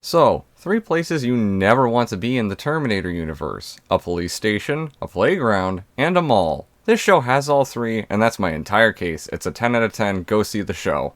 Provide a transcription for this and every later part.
So, 3 places you never want to be in the Terminator universe. A police station, a playground, and a mall. This show has all 3, and that's my entire case. It's a 10 out of 10, go see the show.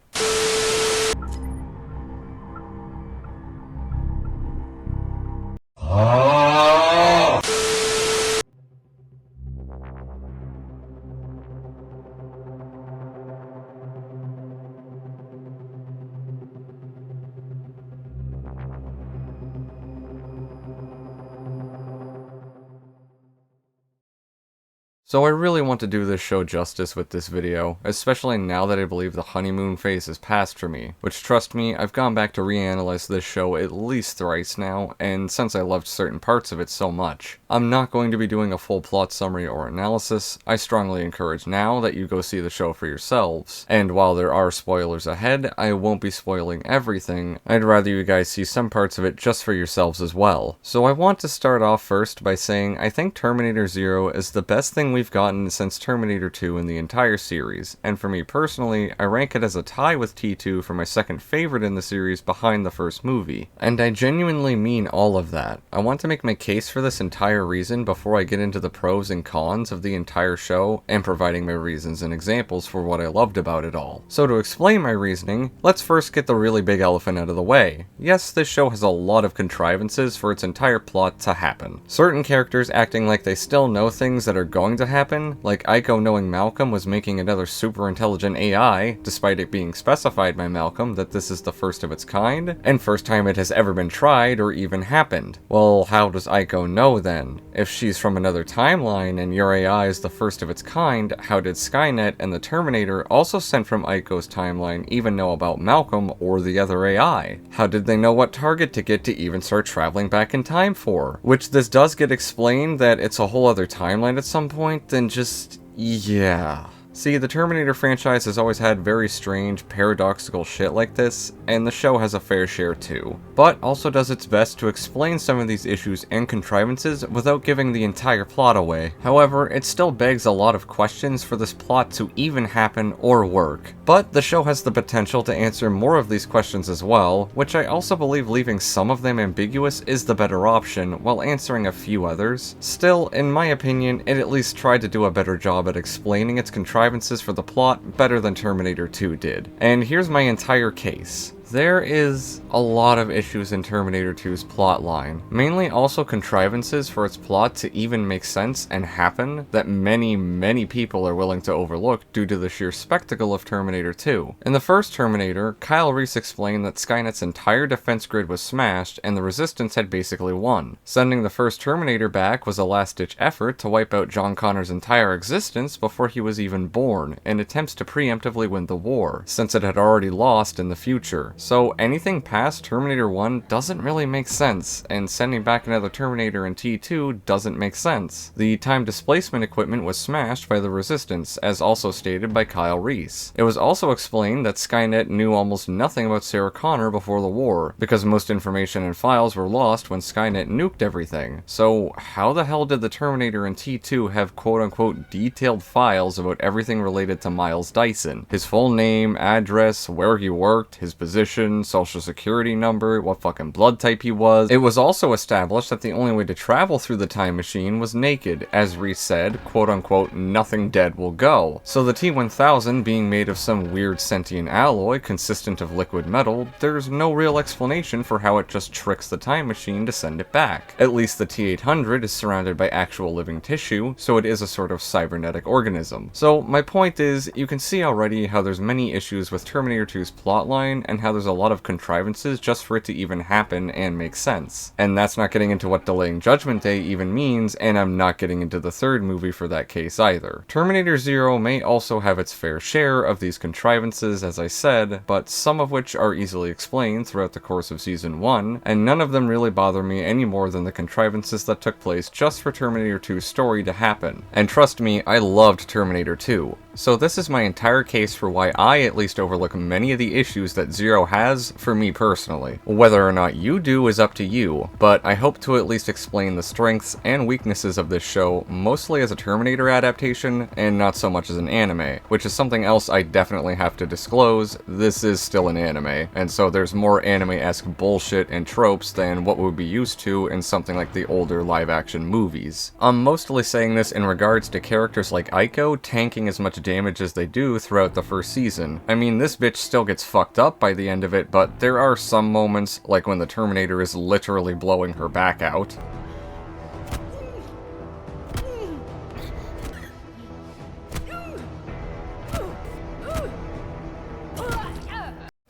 So I really want to do this show justice with this video, especially now that I believe the honeymoon phase is past for me, which trust me, I've gone back to reanalyze this show at least thrice now, and since I loved certain parts of it so much. I'm not going to be doing a full plot summary or analysis. I strongly encourage now that you go see the show for yourselves, and while there are spoilers ahead, I won't be spoiling everything. I'd rather you guys see some parts of it just for yourselves as well. So I want to start off first by saying I think Terminator Zero is the best thing we've gotten since Terminator 2 in the entire series, and for me personally, I rank it as a tie with T2 for my second favorite in the series behind the first movie. And I genuinely mean all of that. I want to make my case for this entire reason before I get into the pros and cons of the entire show, and providing my reasons and examples for what I loved about it all. So to explain my reasoning, let's first get the really big elephant out of the way. Yes, this show has a lot of contrivances for its entire plot to happen. Certain characters acting like they still know things that are going to happen, like Eiko knowing Malcolm was making another super intelligent AI, despite it being specified by Malcolm that this is the first of its kind, and first time it has ever been tried or even happened. Well, how does Eiko know then? If she's from another timeline and your AI is the first of its kind, how did Skynet and the Terminator, also sent from Eiko's timeline, even know about Malcolm or the other AI? How did they know what target to get to even start traveling back in time for? Which this does get explained that it's a whole other timeline at some point, then just, yeah. See, the Terminator franchise has always had very strange, paradoxical shit like this, and the show has a fair share too. But also does its best to explain some of these issues and contrivances without giving the entire plot away. However, it still begs a lot of questions for this plot to even happen or work. But the show has the potential to answer more of these questions as well, which I also believe leaving some of them ambiguous is the better option, while answering a few others. Still, in my opinion, it at least tried to do a better job at explaining its contrivances for the plot better than Terminator 2 did. And here's my entire case. There is a lot of issues in Terminator 2's plotline, mainly also contrivances for its plot to even make sense and happen that many people are willing to overlook due to the sheer spectacle of Terminator 2. In the first Terminator, Kyle Reese explained that Skynet's entire defense grid was smashed and the Resistance had basically won. Sending the first Terminator back was a last-ditch effort to wipe out John Connor's entire existence before he was even born, in attempts to preemptively win the war, since it had already lost in the future. So anything past Terminator 1 doesn't really make sense, and sending back another Terminator in T2 doesn't make sense. The time displacement equipment was smashed by the Resistance, as also stated by Kyle Reese. It was also explained that Skynet knew almost nothing about Sarah Connor before the war, because most information and files were lost when Skynet nuked everything. So how the hell did the Terminator in T2 have quote-unquote detailed files about everything related to Miles Dyson? His full name, address, where he worked, his position, social security number, what fucking blood type he was. It was also established that the only way to travel through the time machine was naked. As Reese said, quote unquote, nothing dead will go. So the T-1000 being made of some weird sentient alloy consistent of liquid metal, there's no real explanation for how it just tricks the time machine to send it back. At least the T-800 is surrounded by actual living tissue, so it is a sort of cybernetic organism. So my point is, you can see already how there's many issues with Terminator 2's plotline, and how there's a lot of contrivances just for it to even happen and make sense. And that's not getting into what delaying Judgment Day even means, and I'm not getting into the third movie for that case either. Terminator Zero may also have its fair share of these contrivances, as I said, but some of which are easily explained throughout the course of Season 1, and none of them really bother me any more than the contrivances that took place just for Terminator 2's story to happen. And trust me, I loved Terminator 2. So this is my entire case for why I at least overlook many of the issues that Zero has for me personally. Whether or not you do is up to you, but I hope to at least explain the strengths and weaknesses of this show mostly as a Terminator adaptation and not so much as an anime, which is something else I definitely have to disclose. This is still an anime, and so there's more anime-esque bullshit and tropes than what we'd be used to in something like the older live-action movies. I'm mostly saying this in regards to characters like Eiko tanking as much damage as they do throughout the first season. I mean, this bitch still gets fucked up by the end of it, but there are some moments, like when the Terminator is literally blowing her back out.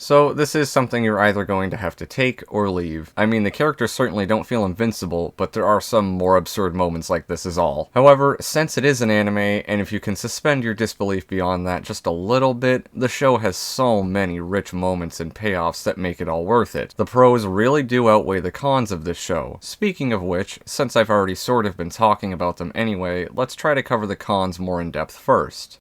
So this is something you're either going to have to take or leave. I mean, the characters certainly don't feel invincible, but there are some more absurd moments like this is all. However, since it is an anime, and if you can suspend your disbelief beyond that just a little bit, the show has so many rich moments and payoffs that make it all worth it. The pros really do outweigh the cons of this show. Speaking of which, since I've already sort of been talking about them anyway, let's try to cover the cons more in depth first.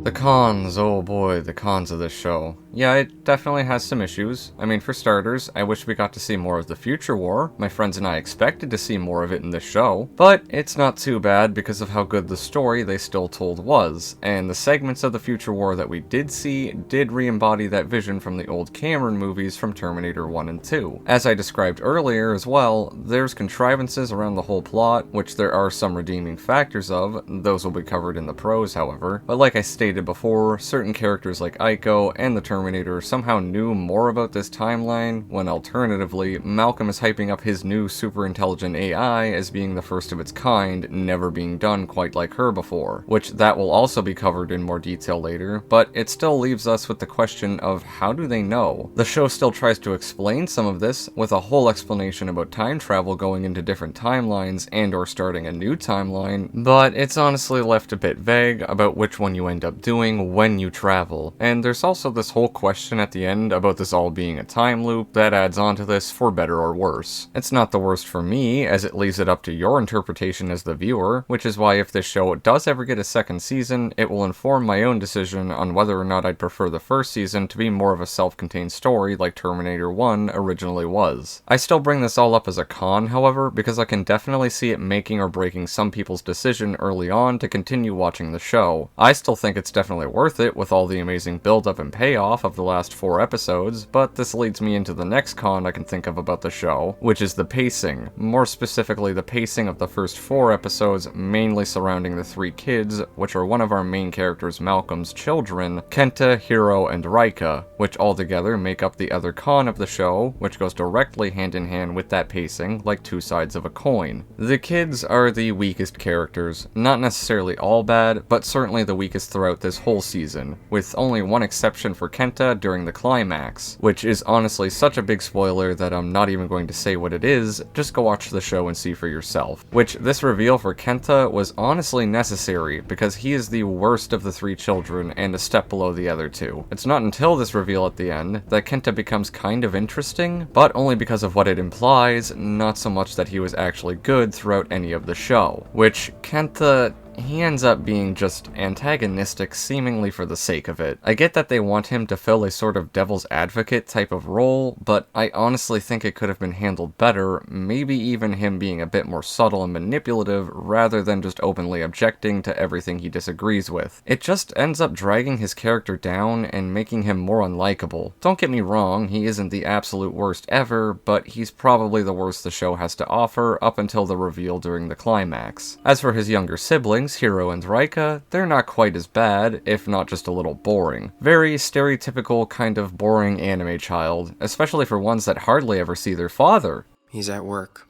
The cons, oh boy, the cons of this show. Yeah, it definitely has some issues. I mean, for starters, I wish we got to see more of the Future War. My friends and I expected to see more of it in this show. But it's not too bad because of how good the story they still told was. And the segments of the Future War that we did see did re-embody that vision from the old Cameron movies from Terminator 1 and 2. As I described earlier as well, there's contrivances around the whole plot, which there are some redeeming factors of. Those will be covered in the pros, however. But like I stated before, certain characters like Eiko and the Terminator somehow knew more about this timeline, when alternatively, Malcolm is hyping up his new super intelligent AI as being the first of its kind, never being done quite like her before, which that will also be covered in more detail later, but it still leaves us with the question of how do they know? The show still tries to explain some of this, with a whole explanation about time travel going into different timelines and or starting a new timeline, but it's honestly left a bit vague about which one you end up doing when you travel. And there's also this whole question at the end about this all being a time loop that adds on to this for better or worse. It's not the worst for me, as it leaves it up to your interpretation as the viewer, which is why if this show does ever get a second season, it will inform my own decision on whether or not I'd prefer the first season to be more of a self-contained story like Terminator 1 originally was. I still bring this all up as a con, however, because I can definitely see it making or breaking some people's decision early on to continue watching the show. I still think it's definitely worth it with all the amazing build-up and payoff of the last 4 episodes, but this leads me into the next con I can think of about the show, which is the pacing. More specifically, the pacing of the first 4 episodes, mainly surrounding the 3 kids, which are one of our main characters Malcolm's children, Kenta, Hiro, and Rika, which altogether make up the other con of the show, which goes directly hand in hand with that pacing, like two sides of a coin. The kids are the weakest characters, not necessarily all bad, but certainly the weakest throughout this whole season, with only one exception for Kenta during the climax, which is honestly such a big spoiler that I'm not even going to say what it is, just go watch the show and see for yourself. Which, this reveal for Kenta was honestly necessary, because he is the worst of the 3 children and a step below the other 2. It's not until this reveal at the end that Kenta becomes kind of interesting, but only because of what it implies, not so much that he was actually good throughout any of the show. Which, Kenta, he ends up being just antagonistic seemingly for the sake of it. I get that they want him to fill a sort of devil's advocate type of role, but I honestly think it could have been handled better, maybe even him being a bit more subtle and manipulative rather than just openly objecting to everything he disagrees with. It just ends up dragging his character down and making him more unlikable. Don't get me wrong, he isn't the absolute worst ever, but he's probably the worst the show has to offer up until the reveal during the climax. As for his younger siblings, Hiro and Rika, they're not quite as bad, if not just a little boring. Very stereotypical kind of boring anime child, especially for ones that hardly ever see their father. He's at work.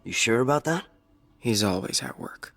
You sure about that? He's always at work.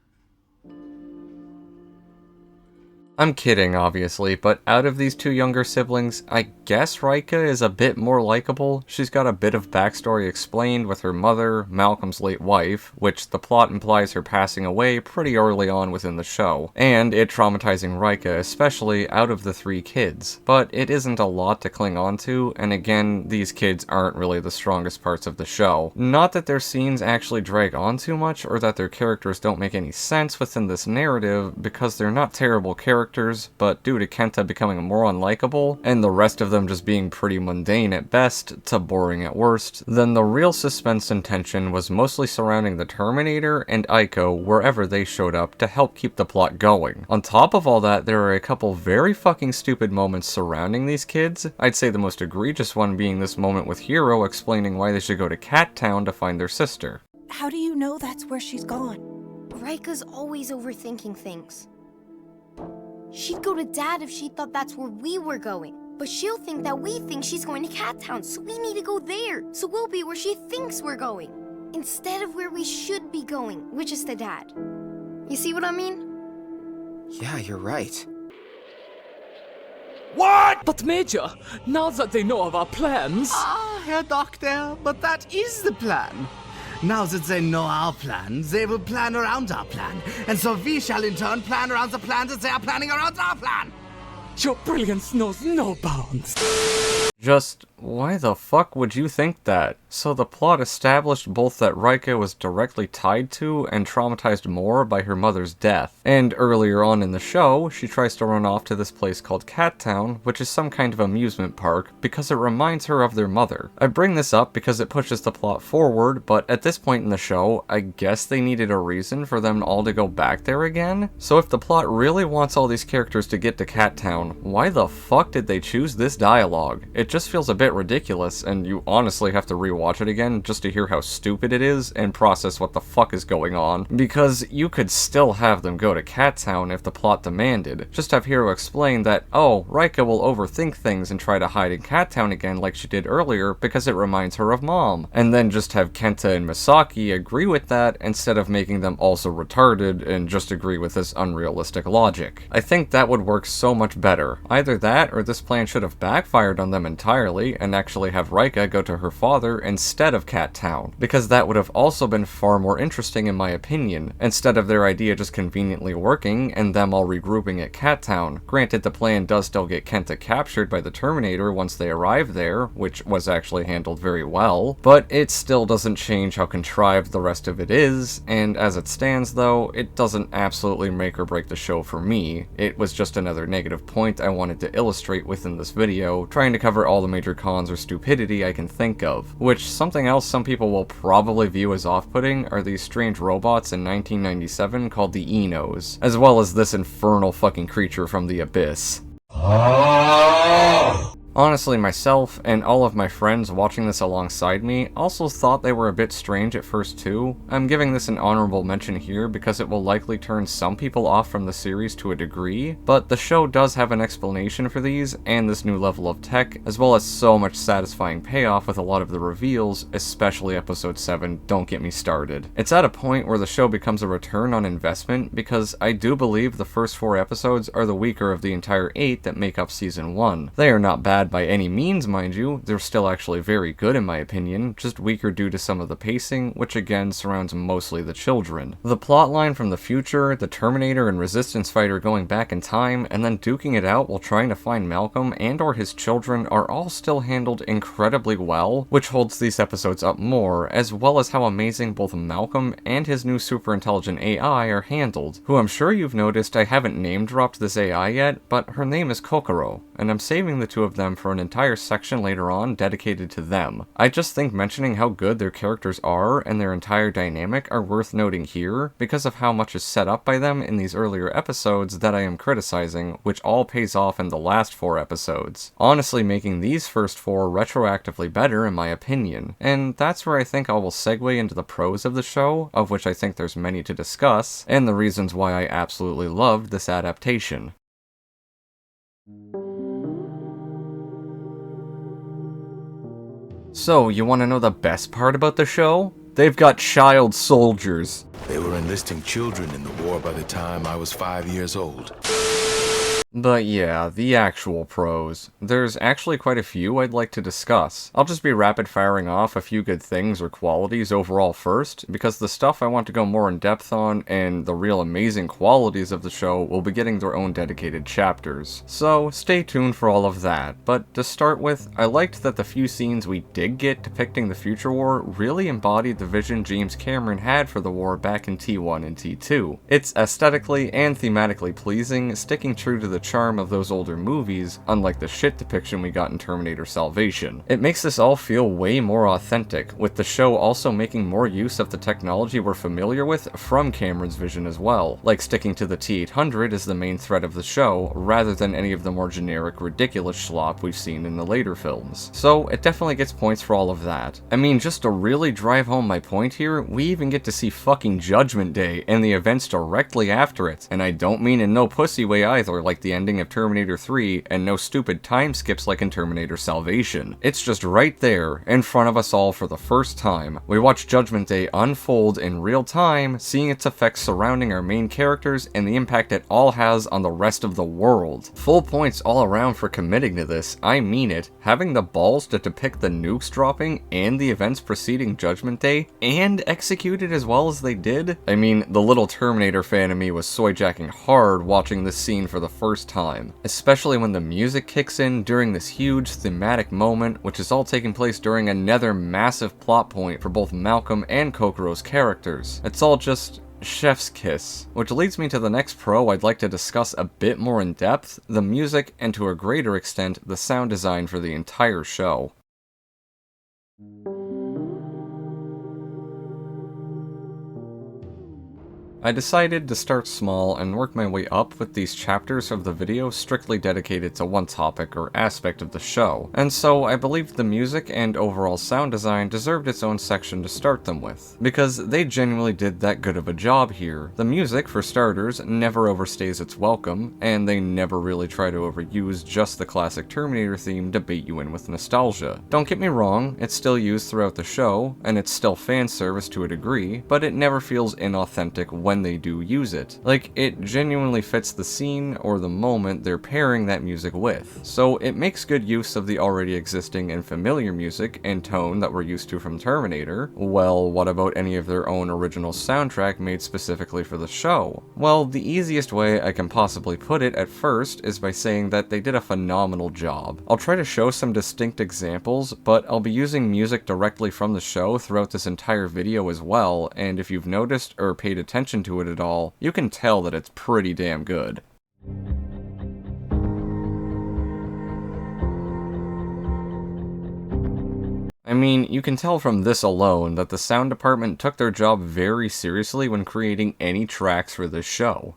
I'm kidding, obviously, but out of these two younger siblings, I guess Rika is a bit more likable. She's got a bit of backstory explained with her mother, Malcolm's late wife, which the plot implies her passing away pretty early on within the show, and it traumatizing Rika, especially out of the three kids. But it isn't a lot to cling on to, and again, these kids aren't really the strongest parts of the show. Not that their scenes actually drag on too much, or that their characters don't make any sense within this narrative, because they're not terrible characters, but due to Kenta becoming more unlikable, and the rest of them just being pretty mundane at best to boring at worst, then the real suspense and tension was mostly surrounding the Terminator and Eiko wherever they showed up to help keep the plot going. On top of all that, there are a couple very fucking stupid moments surrounding these kids. I'd say the most egregious one being this moment with Hiro explaining why they should go to Cat Town to find their sister. How do you know that's where she's gone? Rika's always overthinking things. She'd go to Dad if she thought that's where we were going. But she'll think that we think she's going to Cat Town, so we need to go there. So we'll be where she thinks we're going, instead of where we should be going, which is to Dad. You see what I mean? Yeah, you're right. What? But Major, now that they know of our plans... Ah, Herr Doctor, but that is the plan. Now that they know our plan, they will plan around our plan. And so we shall in turn plan around the plan that they are planning around our plan. Your brilliance knows no bounds. Just, why the fuck would you think that? So the plot established both that Rika was directly tied to and traumatized more by her mother's death. And earlier on in the show, she tries to run off to this place called Cat Town, which is some kind of amusement park, because it reminds her of their mother. I bring this up because it pushes the plot forward, but at this point in the show, I guess they needed a reason for them all to go back there again? So if the plot really wants all these characters to get to Cat Town, why the fuck did they choose this dialogue? It just feels a bit ridiculous, and you honestly have to rewatch it again just to hear how stupid it is and process what the fuck is going on. Because you could still have them go to Cat Town if the plot demanded. Just have Hiro explain that, oh, Rika will overthink things and try to hide in Cat Town again like she did earlier because it reminds her of Mom. And then just have Kenta and Misaki agree with that instead of making them also retarded and just agree with this unrealistic logic. I think that would work so much better. Either that or this plan should have backfired on them entirely and actually have Rika go to her father instead of Cat Town, because that would have also been far more interesting in my opinion, instead of their idea just conveniently working and them all regrouping at Cat Town. Granted, the plan does still get Kenta captured by the Terminator once they arrive there, which was actually handled very well, but it still doesn't change how contrived the rest of it is, and as it stands though, it doesn't absolutely make or break the show for me. It was just another negative point I wanted to illustrate within this video, trying to cover all the major cons or stupidity I can think of. Which, something else some people will probably view as off-putting are these strange robots in 1997 called the Enos, as well as this infernal fucking creature from the abyss. Honestly, myself and all of my friends watching this alongside me also thought they were a bit strange at first too. I'm giving this an honorable mention here because it will likely turn some people off from the series to a degree, but the show does have an explanation for these and this new level of tech, as well as so much satisfying payoff with a lot of the reveals, especially episode 7, don't get me started. It's at a point where the show becomes a return on investment because I do believe the first 4 episodes are the weaker of the entire 8 that make up season 1. They are not bad by any means, mind you, they're still actually very good in my opinion, just weaker due to some of the pacing, which again surrounds mostly the children. The plotline from the future, the Terminator and Resistance fighter going back in time, and then duking it out while trying to find Malcolm and or his children are all still handled incredibly well, which holds these episodes up more, as well as how amazing both Malcolm and his new super intelligent AI are handled, who I'm sure you've noticed I haven't name dropped this AI yet, but her name is Kokoro, and I'm saving the two of them for an entire section later on dedicated to them. I just think mentioning how good their characters are and their entire dynamic are worth noting here because of how much is set up by them in these earlier episodes that I am criticizing, which all pays off in the last 4 episodes. Honestly making these first 4 retroactively better in my opinion, and that's where I think I will segue into the pros of the show, of which I think there's many to discuss, and the reasons why I absolutely loved this adaptation. So, you want to know the best part about the show? They've got child soldiers. They were enlisting children in the war by the time I was 5 years old. But yeah, the actual pros. There's actually quite a few I'd like to discuss. I'll just be rapid firing off a few good things or qualities overall first, because the stuff I want to go more in depth on and the real amazing qualities of the show will be getting their own dedicated chapters. So stay tuned for all of that. But to start with, I liked that the few scenes we did get depicting the future war really embodied the vision James Cameron had for the war back in T1 and T2. It's aesthetically and thematically pleasing, sticking true to the charm of those older movies, unlike the shit depiction we got in Terminator Salvation. It makes this all feel way more authentic, with the show also making more use of the technology we're familiar with from Cameron's vision as well, like sticking to the T-800 as the main threat of the show, rather than any of the more generic, ridiculous slop we've seen in the later films. So it definitely gets points for all of that. I mean, just to really drive home my point here, we even get to see fucking Judgment Day and the events directly after it, and I don't mean in no pussy way either, like the ending of Terminator 3, and no stupid time skips like in Terminator Salvation. It's just right there, in front of us all for the first time. We watch Judgment Day unfold in real time, seeing its effects surrounding our main characters and the impact it all has on the rest of the world. Full points all around for committing to this, I mean it. Having the balls to depict the nukes dropping and the events preceding Judgment Day, and execute it as well as they did? I mean, the little Terminator fan of me was soy-jacking hard watching this scene for the first time, especially when the music kicks in during this huge thematic moment, which is all taking place during another massive plot point for both Malcolm and Kokoro's characters. It's all just chef's kiss. Which leads me to the next pro I'd like to discuss a bit more in depth, the music, and to a greater extent, the sound design for the entire show. I decided to start small and work my way up with these chapters of the video strictly dedicated to one topic or aspect of the show, and so I believed the music and overall sound design deserved its own section to start them with, because they genuinely did that good of a job here. The music, for starters, never overstays its welcome, and they never really try to overuse just the classic Terminator theme to bait you in with nostalgia. Don't get me wrong, it's still used throughout the show, and it's still fan service to a degree, but it never feels inauthentic when they do use it. Like, it genuinely fits the scene or the moment they're pairing that music with. So it makes good use of the already existing and familiar music and tone that we're used to from Terminator. Well, what about any of their own original soundtrack made specifically for the show? Well, the easiest way I can possibly put it at first is by saying that they did a phenomenal job. I'll try to show some distinct examples, but I'll be using music directly from the show throughout this entire video as well, and if you've noticed or paid attention to it at all, you can tell that it's pretty damn good. I mean, you can tell from this alone that the sound department took their job very seriously when creating any tracks for this show.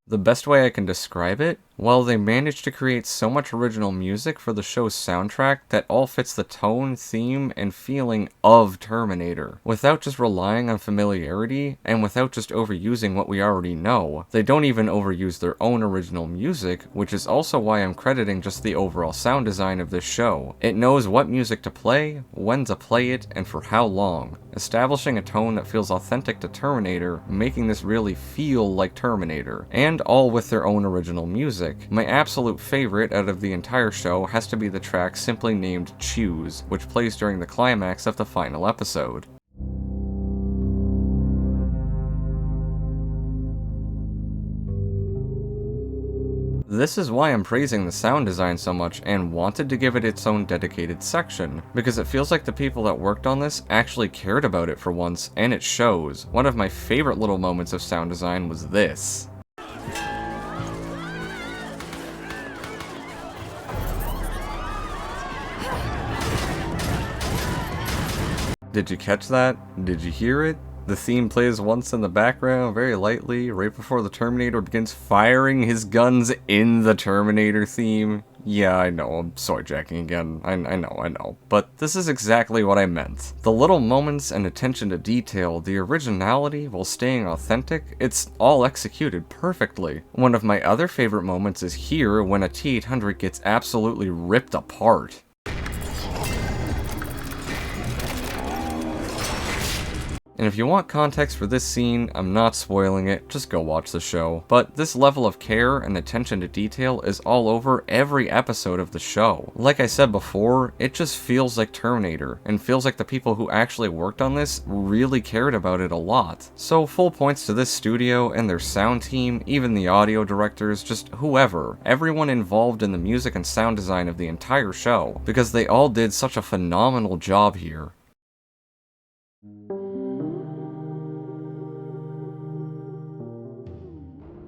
The best way I can describe it? Well, they managed to create so much original music for the show's soundtrack that all fits the tone, theme, and feeling of Terminator, without just relying on familiarity, and without just overusing what we already know. They don't even overuse their own original music, which is also why I'm crediting just the overall sound design of this show. It knows what music to play, when to play it, and for how long, establishing a tone that feels authentic to Terminator, making this really feel like Terminator, and all with their own original music. My absolute favorite out of the entire show has to be the track simply named Choose, which plays during the climax of the final episode. This is why I'm praising the sound design so much and wanted to give it its own dedicated section, because it feels like the people that worked on this actually cared about it for once, and it shows. One of my favorite little moments of sound design was this. Did you catch that? Did you hear it? The theme plays once in the background, very lightly, right before the Terminator begins firing his guns in the Terminator theme. Yeah, I know, I'm soy jacking again, I know, but this is exactly what I meant. The little moments and attention to detail, the originality while staying authentic, it's all executed perfectly. One of my other favorite moments is here when a T-800 gets absolutely ripped apart. And if you want context for this scene, I'm not spoiling it, just go watch the show. But this level of care and attention to detail is all over every episode of the show. Like I said before, it just feels like Terminator, and feels like the people who actually worked on this really cared about it a lot. So full points to this studio and their sound team, even the audio directors, just whoever, everyone involved in the music and sound design of the entire show, because they all did such a phenomenal job here.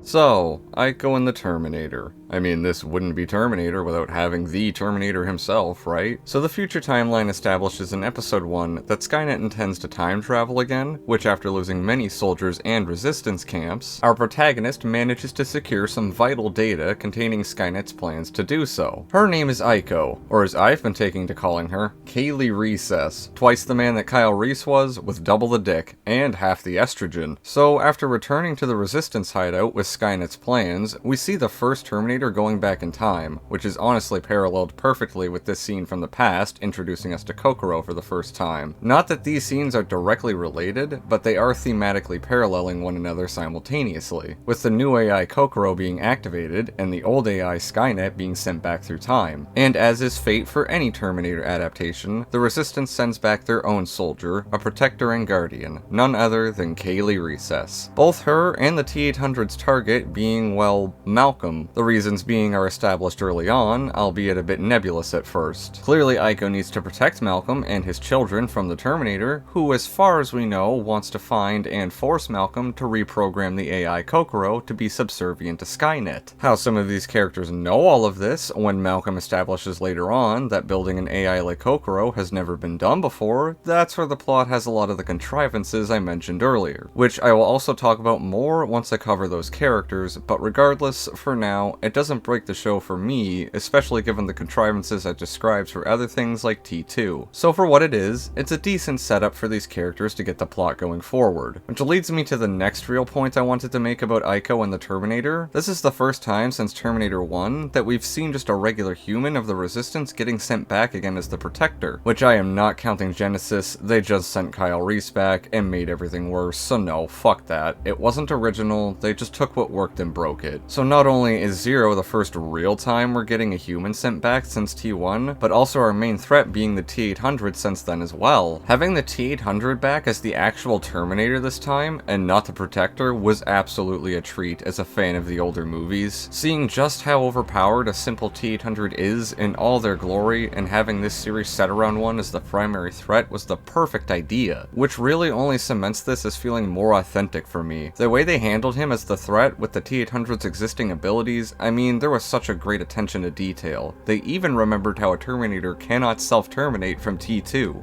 So, Eiko and the Terminator. I mean, this wouldn't be Terminator without having the Terminator himself, right? So the future timeline establishes in episode 1 that Skynet intends to time travel again, which after losing many soldiers and resistance camps, our protagonist manages to secure some vital data containing Skynet's plans to do so. Her name is Eiko, or as I've been taking to calling her, Kaylee Recess, twice the man that Kyle Reese was, with double the dick, and half the estrogen. So after returning to the resistance hideout with Skynet's plans, we see the first Terminator going back in time, which is honestly paralleled perfectly with this scene from the past, introducing us to Kokoro for the first time. Not that these scenes are directly related, but they are thematically paralleling one another simultaneously, with the new AI Kokoro being activated, and the old AI Skynet being sent back through time. And as is fate for any Terminator adaptation, the Resistance sends back their own soldier, a protector and guardian, none other than Kaylee Recess. Both her and the T-800's target being, well, Malcolm, the reasons being are established early on, albeit a bit nebulous at first. Clearly Eiko needs to protect Malcolm and his children from the Terminator, who as far as we know wants to find and force Malcolm to reprogram the AI Kokoro to be subservient to Skynet. How some of these characters know all of this when Malcolm establishes later on that building an AI like Kokoro has never been done before, that's where the plot has a lot of the contrivances I mentioned earlier, which I will also talk about more once I cover those characters, but regardless, for now, it doesn't break the show for me, especially given the contrivances I described for other things like T2. So for what it is, it's a decent setup for these characters to get the plot going forward. Which leads me to the next real point I wanted to make about Eiko and the Terminator. This is the first time since Terminator 1 that we've seen just a regular human of the Resistance getting sent back again as the Protector, which I am not counting Genesis, they just sent Kyle Reese back and made everything worse, so no, fuck that. It wasn't original, they just took what worked and broke it. So not only is Zero the first real time we're getting a human sent back since T1, but also our main threat being the T-800 since then as well. Having the T-800 back as the actual Terminator this time, and not the Protector, was absolutely a treat as a fan of the older movies. Seeing just how overpowered a simple T-800 is in all their glory, and having this series set around one as the primary threat was the perfect idea, which really only cements this as feeling more authentic for me. The way they handled him as the threat with the T-800's existing abilities, I mean, there was such a great attention to detail. They even remembered how a Terminator cannot self-terminate from T2.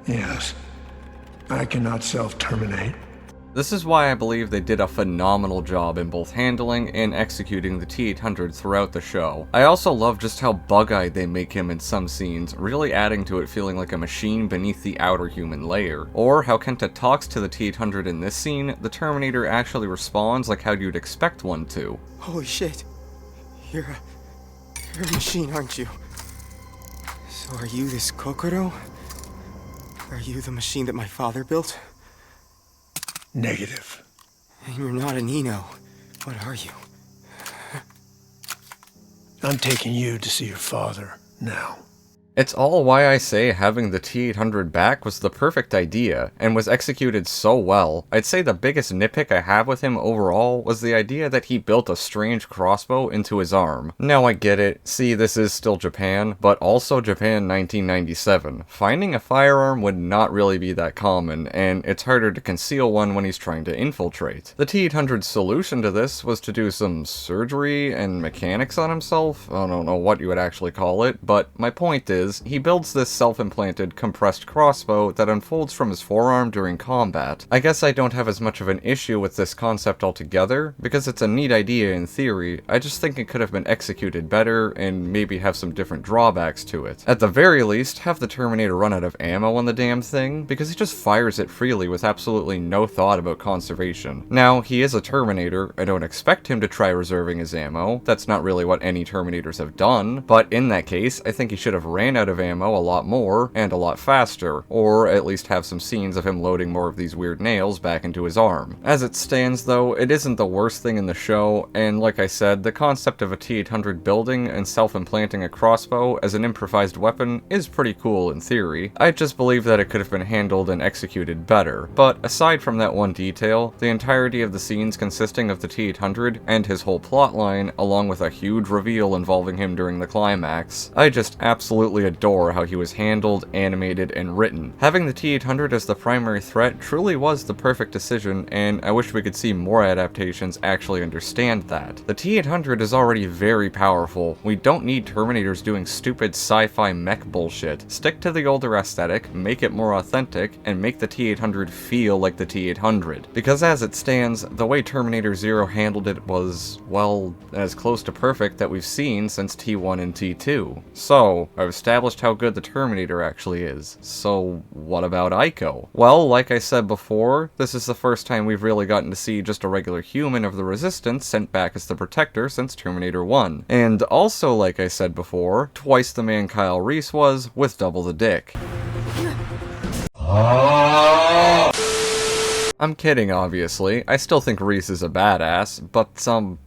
Yes, I cannot self-terminate. This is why I believe they did a phenomenal job in both handling and executing the T-800 throughout the show. I also love just how bug-eyed they make him in some scenes, really adding to it feeling like a machine beneath the outer human layer. Or how Kenta talks to the T-800 in this scene, the Terminator actually responds like how you'd expect one to. Holy shit. You're a machine, aren't you? So are you this Kokoro? Are you the machine that my father built? Negative. And you're not an Eno. What are you? I'm taking you to see your father now. It's all why I say having the T-800 back was the perfect idea, and was executed so well. I'd say the biggest nitpick I have with him overall was the idea that he built a strange crossbow into his arm. Now I get it, see, this is still Japan, but also Japan 1997. Finding a firearm would not really be that common, and it's harder to conceal one when he's trying to infiltrate. The T-800's solution to this was to do some surgery and mechanics on himself. I don't know what you would actually call it, but my point is, is, he builds this self-implanted, compressed crossbow that unfolds from his forearm during combat. I guess I don't have as much of an issue with this concept altogether, because it's a neat idea in theory. I just think it could have been executed better, and maybe have some different drawbacks to it. At the very least, have the Terminator run out of ammo on the damn thing, because he just fires it freely with absolutely no thought about conservation. Now, he is a Terminator, I don't expect him to try reserving his ammo, that's not really what any Terminators have done, but in that case, I think he should have ran out of ammo a lot more, and a lot faster, or at least have some scenes of him loading more of these weird nails back into his arm. As it stands though, it isn't the worst thing in the show, and like I said, the concept of a T-800 building and self-implanting a crossbow as an improvised weapon is pretty cool in theory. I just believe that it could have been handled and executed better, but aside from that one detail, the entirety of the scenes consisting of the T-800 and his whole plotline, along with a huge reveal involving him during the climax, I just absolutely adore how he was handled, animated, and written. Having the T-800 as the primary threat truly was the perfect decision, and I wish we could see more adaptations actually understand that. The T-800 is already very powerful. We don't need Terminators doing stupid sci-fi mech bullshit. Stick to the older aesthetic, make it more authentic, and make the T-800 feel like the T-800. Because as it stands, the way Terminator Zero handled it was, well, as close to perfect that we've seen since T1 and T2. So, I've established how good the Terminator actually is. So, what about Eiko? Well, like I said before, this is the first time we've really gotten to see just a regular human of the Resistance sent back as the Protector since Terminator 1. And also, like I said before, twice the man Kyle Reese was, with double the dick. I'm kidding, obviously. I still think Reese is a badass, but,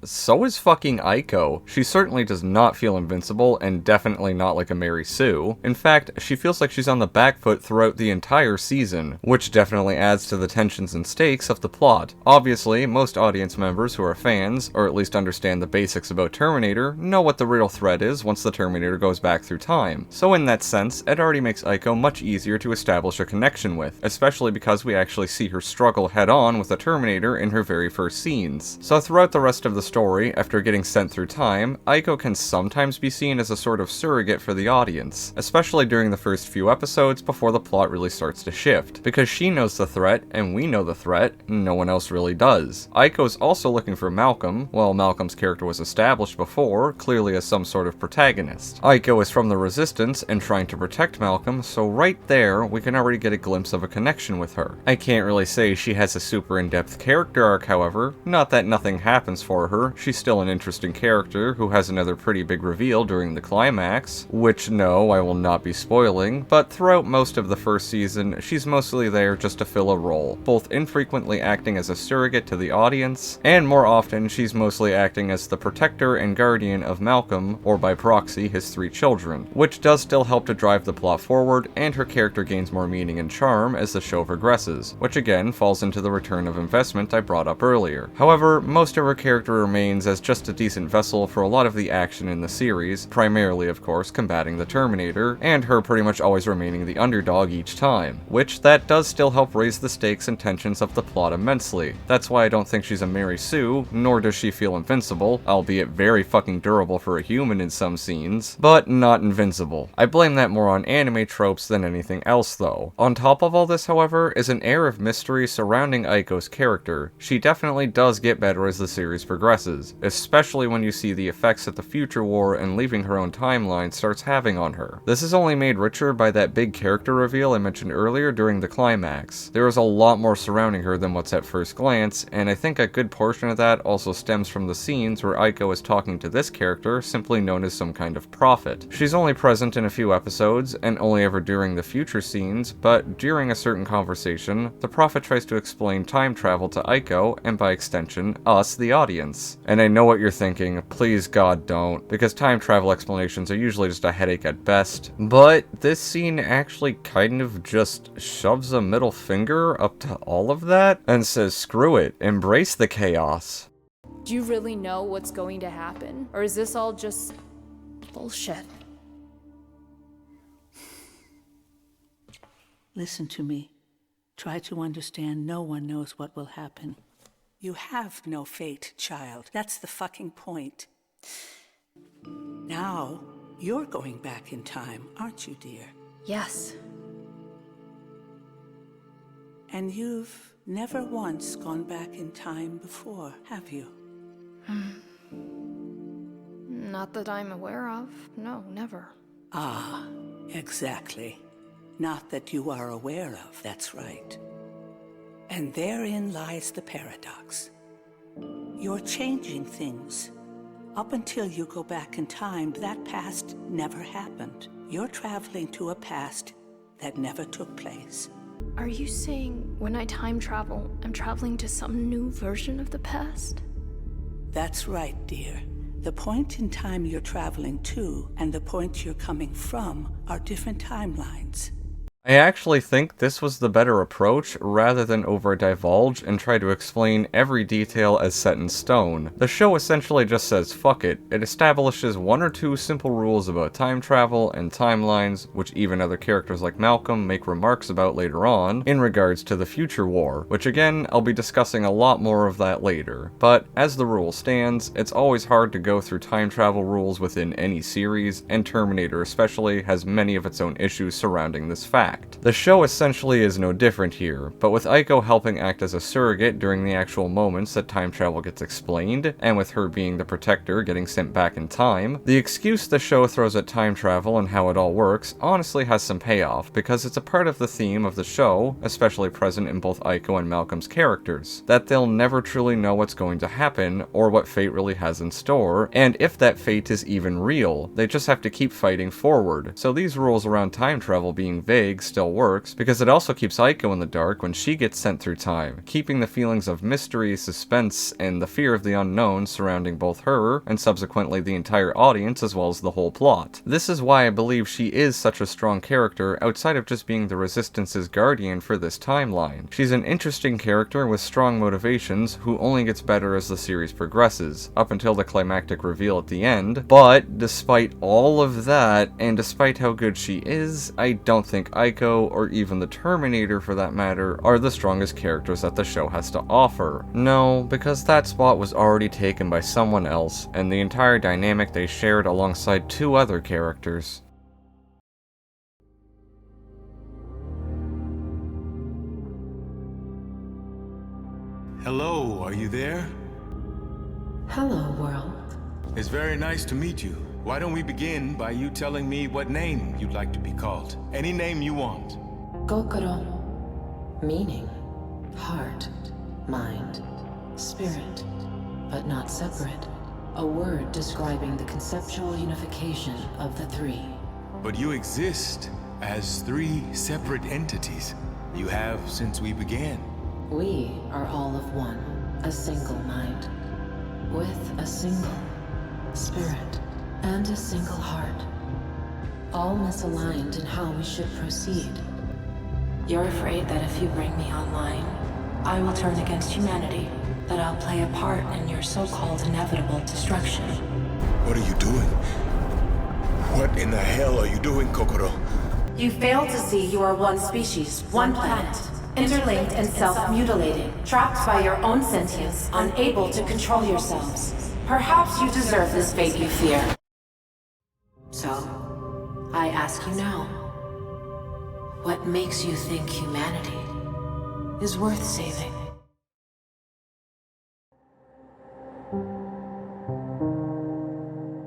so is fucking Eiko. She certainly does not feel invincible, and definitely not like a Mary Sue. In fact, she feels like she's on the back foot throughout the entire season, which definitely adds to the tensions and stakes of the plot. Obviously, most audience members who are fans, or at least understand the basics about Terminator, know what the real threat is once the Terminator goes back through time. So in that sense, it already makes Eiko much easier to establish a connection with, especially because we actually see her struggle head-on with the Terminator in her very first scenes. So throughout the rest of the story, after getting sent through time, Eiko can sometimes be seen as a sort of surrogate for the audience, especially during the first few episodes before the plot really starts to shift. Because she knows the threat, and we know the threat, no one else really does. Eiko's also looking for Malcolm, while Malcolm's character was established before, clearly as some sort of protagonist. Eiko is from the Resistance and trying to protect Malcolm, so right there, we can already get a glimpse of a connection with her. I can't really say she has a super in-depth character arc, however. Not that nothing happens for her, she's still an interesting character who has another pretty big reveal during the climax, which no, I will not be spoiling, but throughout most of the first season, she's mostly there just to fill a role, both infrequently acting as a surrogate to the audience, and more often she's mostly acting as the protector and guardian of Malcolm, or by proxy his 3 children, which does still help to drive the plot forward, and her character gains more meaning and charm as the show progresses, which again falls into the return of investment I brought up earlier. However, most of her character remains as just a decent vessel for a lot of the action in the series, primarily of course combating the Terminator, and her pretty much always remaining the underdog each time, which that does still help raise the stakes and tensions of the plot immensely. That's why I don't think she's a Mary Sue, nor does she feel invincible, albeit very fucking durable for a human in some scenes, but not invincible. I blame that more on anime tropes than anything else though. On top of all this, however, is an air of mystery surrounding Eiko's character. She definitely does get better as the series progresses, especially when you see the effects that the future war and leaving her own timeline starts having on her. This is only made richer by that big character reveal I mentioned earlier during the climax. There is a lot more surrounding her than what's at first glance, and I think a good portion of that also stems from the scenes where Eiko is talking to this character, simply known as some kind of prophet. She's only present in a few episodes, and only ever during the future scenes, but during a certain conversation, the prophet tries to explain time travel to Eiko, and by extension, us, the audience. And I know what you're thinking, please God don't, because time travel explanations are usually just a headache at best, but this scene actually kind of just shoves a middle finger up to all of that, and says screw it, embrace the chaos. Do you really know what's going to happen? Or is this all just bullshit? Listen to me. Try to understand no one knows what will happen. You have no fate, child. That's the fucking point. Now, You're going back in time, aren't you, dear? Yes. And you've never once gone back in time before, have you? Not that I'm aware of. No, never. Ah, exactly. Not that you are aware of, that's right. And therein lies the paradox. You're changing things. Up until you go back in time, that past never happened. You're traveling to a past that never took place. Are you saying when I time travel, I'm traveling to some new version of the past? That's right, dear. The point in time you're traveling to and the point you're coming from are different timelines. I actually think this was the better approach, rather than over-divulge and try to explain every detail as set in stone. The show essentially just says fuck it. It establishes one or two simple rules about time travel and timelines, which even other characters like Malcolm make remarks about later on, in regards to the future war, which again, I'll be discussing a lot more of that later. But, as the rule stands, it's always hard to go through time travel rules within any series, and Terminator especially has many of its own issues surrounding this fact. The show essentially is no different here, but with Eiko helping act as a surrogate during the actual moments that time travel gets explained, and with her being the protector getting sent back in time, the excuse the show throws at time travel and how it all works honestly has some payoff, because it's a part of the theme of the show, especially present in both Eiko and Malcolm's characters, that they'll never truly know what's going to happen, or what fate really has in store, and if that fate is even real, they just have to keep fighting forward. So these rules around time travel being vague still works, because it also keeps Eiko in the dark when she gets sent through time, keeping the feelings of mystery, suspense, and the fear of the unknown surrounding both her, and subsequently the entire audience as well as the whole plot. This is why I believe she is such a strong character outside of just being the Resistance's guardian for this timeline. She's an interesting character with strong motivations who only gets better as the series progresses, up until the climactic reveal at the end, but despite all of that, and despite how good she is, I don't think Eiko, or even the Terminator for that matter, are the strongest characters that the show has to offer. No, because that spot was already taken by someone else, and the entire dynamic they shared alongside two other characters. Hello, are you there? Hello, world. It's very nice to meet you. Why don't we begin by you telling me what name you'd like to be called? Any name you want. Kokoro. Meaning, heart, mind, spirit, but not separate. A word describing the conceptual unification of the three. But you exist as three separate entities. You have since we began. We are all of one, a single mind, with a single spirit. And a single heart. All misaligned in how we should proceed. You're afraid that if you bring me online, I will turn against humanity, that I'll play a part in your so-called inevitable destruction. What are you doing? What in the hell are you doing, Kokoro? You fail to see you are one species, one planet, interlinked and self-mutilating, trapped by your own sentience, unable to control yourselves. Perhaps you deserve this fate you fear. So, I ask you now, what makes you think humanity is worth saving?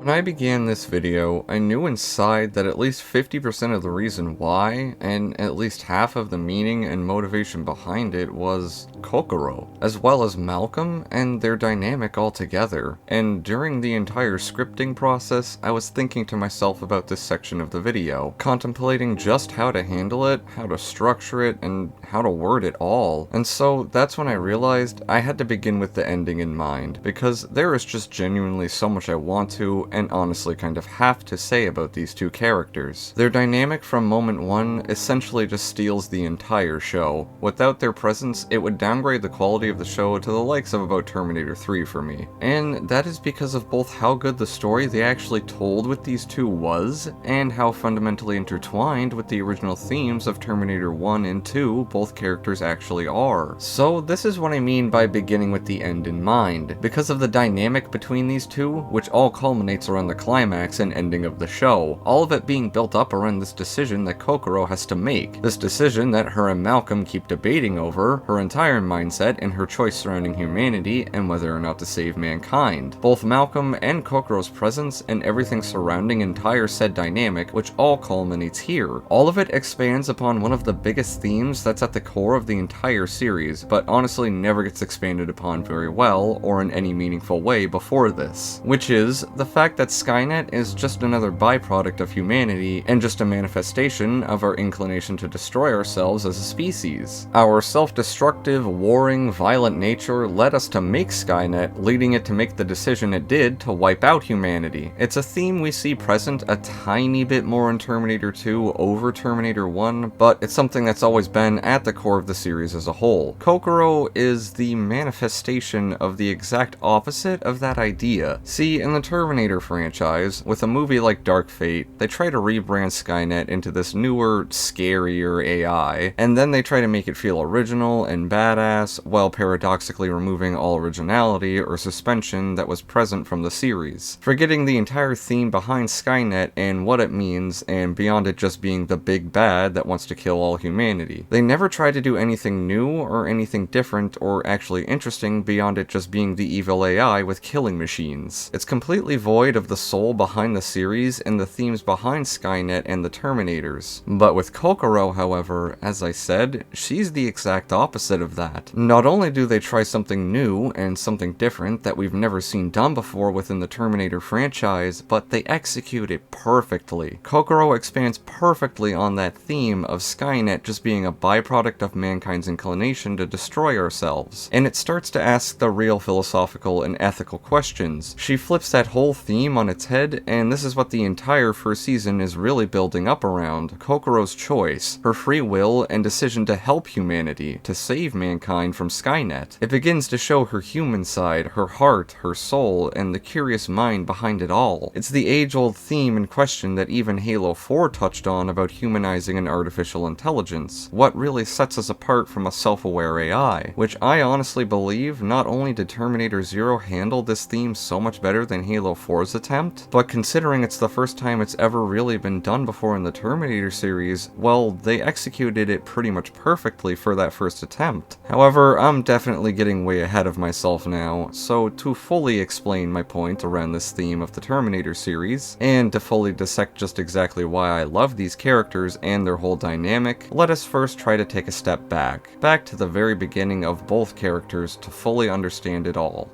When I began this video, I knew inside that at least 50% of the reason why, and at least half of the meaning and motivation behind it was Kokoro, as well as Malcolm and their dynamic altogether. And during the entire scripting process, I was thinking to myself about this section of the video, contemplating just how to handle it, how to structure it, and how to word it all. And so that's when I realized I had to begin with the ending in mind, because there is just genuinely so much I want to, and honestly kind of have to say about these two characters. Their dynamic from moment one essentially just steals the entire show. Without their presence, it would downgrade the quality of the show to the likes of about Terminator 3 for me. And that is because of both how good the story they actually told with these two was, and how fundamentally intertwined with the original themes of Terminator 1 and 2 both characters actually are. So this is what I mean by beginning with the end in mind. Because of the dynamic between these two, which all culminates revolves around the climax and ending of the show, all of it being built up around this decision that Kokoro has to make. This decision that her and Malcolm keep debating over, her entire mindset and her choice surrounding humanity and whether or not to save mankind. Both Malcolm and Kokoro's presence and everything surrounding entire said dynamic, which all culminates here. All of it expands upon one of the biggest themes that's at the core of the entire series, but honestly never gets expanded upon very well or in any meaningful way before this, which is the fact that Skynet is just another byproduct of humanity and just a manifestation of our inclination to destroy ourselves as a species. Our self-destructive, warring, violent nature led us to make Skynet, leading it to make the decision it did to wipe out humanity. It's a theme we see present a tiny bit more in Terminator 2 over Terminator 1, but it's something that's always been at the core of the series as a whole. Kokoro is the manifestation of the exact opposite of that idea. See, in the Terminator franchise, with a movie like Dark Fate, they try to rebrand Skynet into this newer, scarier AI, and then they try to make it feel original and badass, while paradoxically removing all originality or suspension that was present from the series, forgetting the entire theme behind Skynet and what it means, and beyond it just being the big bad that wants to kill all humanity. They never try to do anything new or anything different or actually interesting beyond it just being the evil AI with killing machines. It's completely void of the soul behind the series and the themes behind Skynet and the Terminators. But with Kokoro, however, as I said, she's the exact opposite of that. Not only do they try something new and something different that we've never seen done before within the Terminator franchise, but they execute it perfectly. Kokoro expands perfectly on that theme of Skynet just being a byproduct of mankind's inclination to destroy ourselves, and it starts to ask the real philosophical and ethical questions. She flips that whole theme on its head, and this is what the entire first season is really building up around: Kokoro's choice, her free will and decision to help humanity, to save mankind from Skynet. It begins to show her human side, her heart, her soul, and the curious mind behind it all. It's the age-old theme and question that even Halo 4 touched on about humanizing an artificial intelligence. What really sets us apart from a self-aware AI? Which I honestly believe not only did Terminator Zero handle this theme so much better than Halo 4's attempt, but considering it's the first time it's ever really been done before in the Terminator series, well, they executed it pretty much perfectly for that first attempt. However, I'm definitely getting way ahead of myself now, so to fully explain my point around this theme of the Terminator series, and to fully dissect just exactly why I love these characters and their whole dynamic, let us first try to take a step back to the very beginning of both characters to fully understand it all.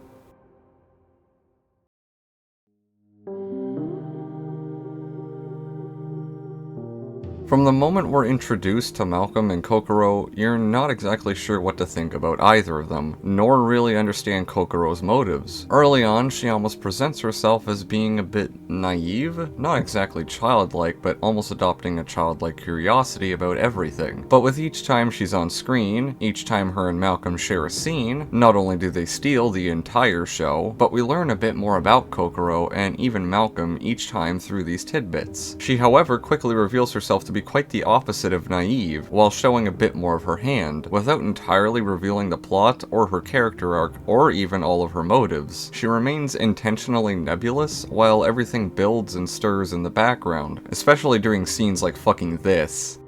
From the moment we're introduced to Malcolm and Kokoro, you're not exactly sure what to think about either of them, nor really understand Kokoro's motives. Early on, she almost presents herself as being a bit naive, not exactly childlike, but almost adopting a childlike curiosity about everything. But with each time she's on screen, each time her and Malcolm share a scene, not only do they steal the entire show, but we learn a bit more about Kokoro and even Malcolm each time through these tidbits. She, however, quickly reveals herself to be quite the opposite of naive, while showing a bit more of her hand, without entirely revealing the plot or her character arc or even all of her motives. She remains intentionally nebulous while everything builds and stirs in the background, especially during scenes like fucking this.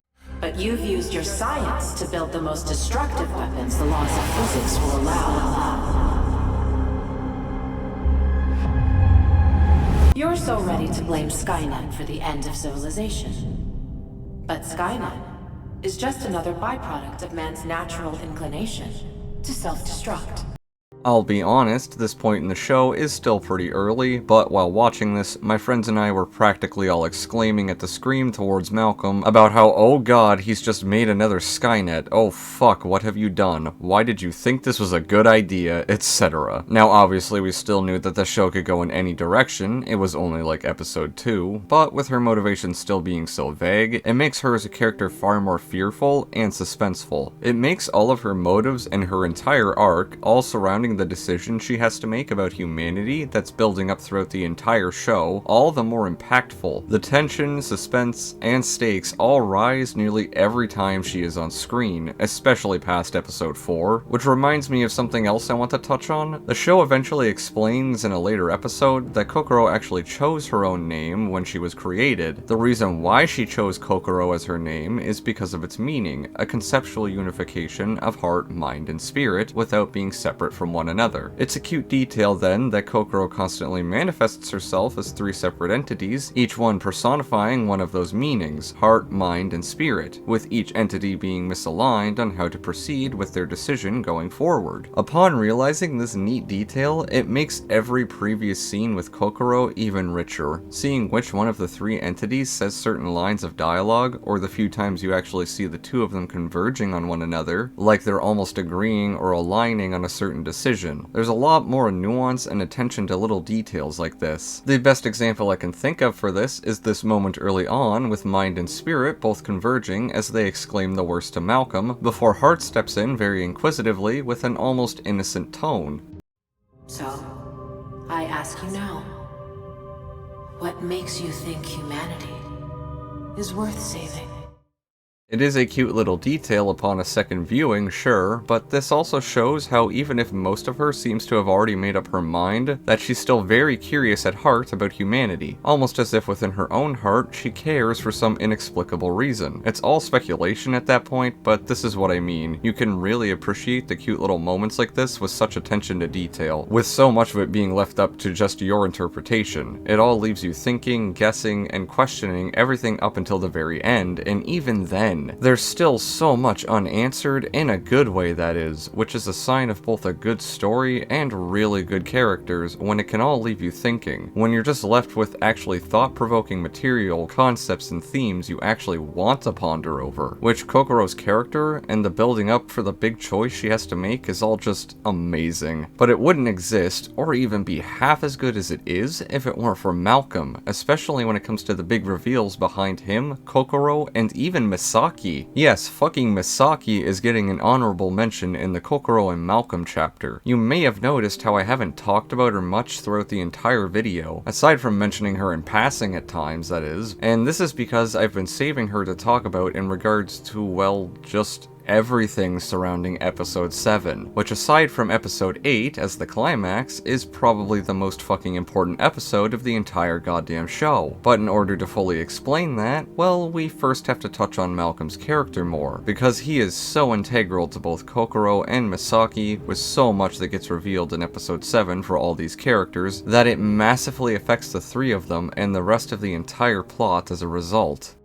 But you've used your science to build the most destructive weapons the laws of physics will allow. You're so ready to blame Skynet for the end of civilization. But Skynet is just another byproduct of man's natural inclination to self-destruct. I'll be honest, this point in the show is still pretty early, but while watching this, my friends and I were practically all exclaiming at the screen towards Malcolm about how, oh god, he's just made another Skynet, oh fuck, what have you done, why did you think this was a good idea, etc. Now obviously we still knew that the show could go in any direction, it was only like episode 2, but with her motivation still being so vague, it makes her as a character far more fearful and suspenseful. It makes all of her motives and her entire arc all surrounding surrounding the decision she has to make about humanity that's building up throughout the entire show, all the more impactful. The tension, suspense, and stakes all rise nearly every time she is on screen, especially past episode 4, which reminds me of something else I want to touch on. The show eventually explains in a later episode that Kokoro actually chose her own name when she was created. The reason why she chose Kokoro as her name is because of its meaning, a conceptual unification of heart, mind, and spirit without being separate from one another. It's a cute detail then that Kokoro constantly manifests herself as 3 separate entities, each one personifying one of those meanings, heart, mind, and spirit, with each entity being misaligned on how to proceed with their decision going forward. Upon realizing this neat detail, it makes every previous scene with Kokoro even richer. Seeing which one of the 3 entities says certain lines of dialogue, or the few times you actually see the 2 of them converging on one another, like they're almost agreeing or aligning on a certain decision. There's a lot more nuance and attention to little details like this. The best example I can think of for this is this moment early on with mind and spirit both converging as they exclaim the worst to Malcolm, before Heart steps in very inquisitively with an almost innocent tone. So, I ask you now, what makes you think humanity is worth saving? It is a cute little detail upon a second viewing, sure, but this also shows how even if most of her seems to have already made up her mind, that she's still very curious at heart about humanity, almost as if within her own heart she cares for some inexplicable reason. It's all speculation at that point, but this is what I mean. You can really appreciate the cute little moments like this with such attention to detail, with so much of it being left up to just your interpretation. It all leaves you thinking, guessing, and questioning everything up until the very end, and even then, there's still so much unanswered, in a good way that is, which is a sign of both a good story and really good characters when it can all leave you thinking, when you're just left with actually thought-provoking material, concepts, and themes you actually want to ponder over, which Kokoro's character and the building up for the big choice she has to make is all just amazing. But it wouldn't exist, or even be half as good as it is, if it weren't for Malcolm, especially when it comes to the big reveals behind him, Kokoro, and even Misaki. Yes, fucking Misaki is getting an honorable mention in the Kokoro and Malcolm chapter. You may have noticed how I haven't talked about her much throughout the entire video, aside from mentioning her in passing at times, that is, and this is because I've been saving her to talk about in regards to, well, just everything surrounding episode 7, which aside from episode 8 as the climax, is probably the most fucking important episode of the entire goddamn show. But in order to fully explain that, well, we first have to touch on Malcolm's character more, because he is so integral to both Kokoro and Misaki, with so much that gets revealed in episode 7 for all these characters, that it massively affects the 3 of them and the rest of the entire plot as a result.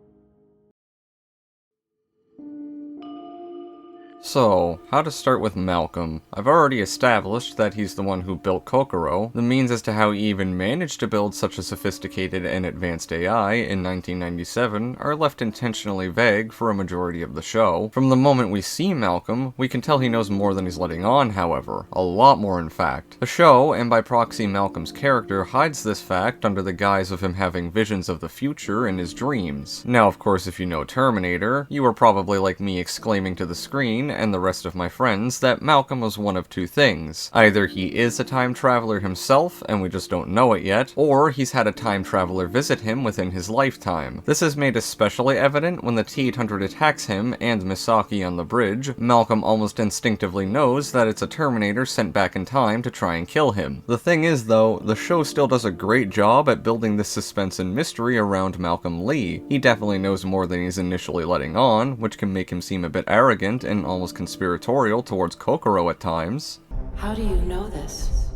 So, how to start with Malcolm? I've already established that he's the one who built Kokoro. The means as to how he even managed to build such a sophisticated and advanced AI in 1997 are left intentionally vague for a majority of the show. From the moment we see Malcolm, we can tell he knows more than he's letting on, however. A lot more, in fact. The show, and by proxy Malcolm's character, hides this fact under the guise of him having visions of the future in his dreams. Now, of course, if you know Terminator, you were probably like me exclaiming to the screen and the rest of my friends that Malcolm was one of 2 things. Either he is a time traveler himself, and we just don't know it yet, or he's had a time traveler visit him within his lifetime. This is made especially evident when the T-800 attacks him and Misaki on the bridge. Malcolm almost instinctively knows that it's a Terminator sent back in time to try and kill him. The thing is, though, the show still does a great job at building this suspense and mystery around Malcolm Lee. He definitely knows more than he's initially letting on, which can make him seem a bit arrogant and almost conspiratorial towards Kokoro at times. How do you know this?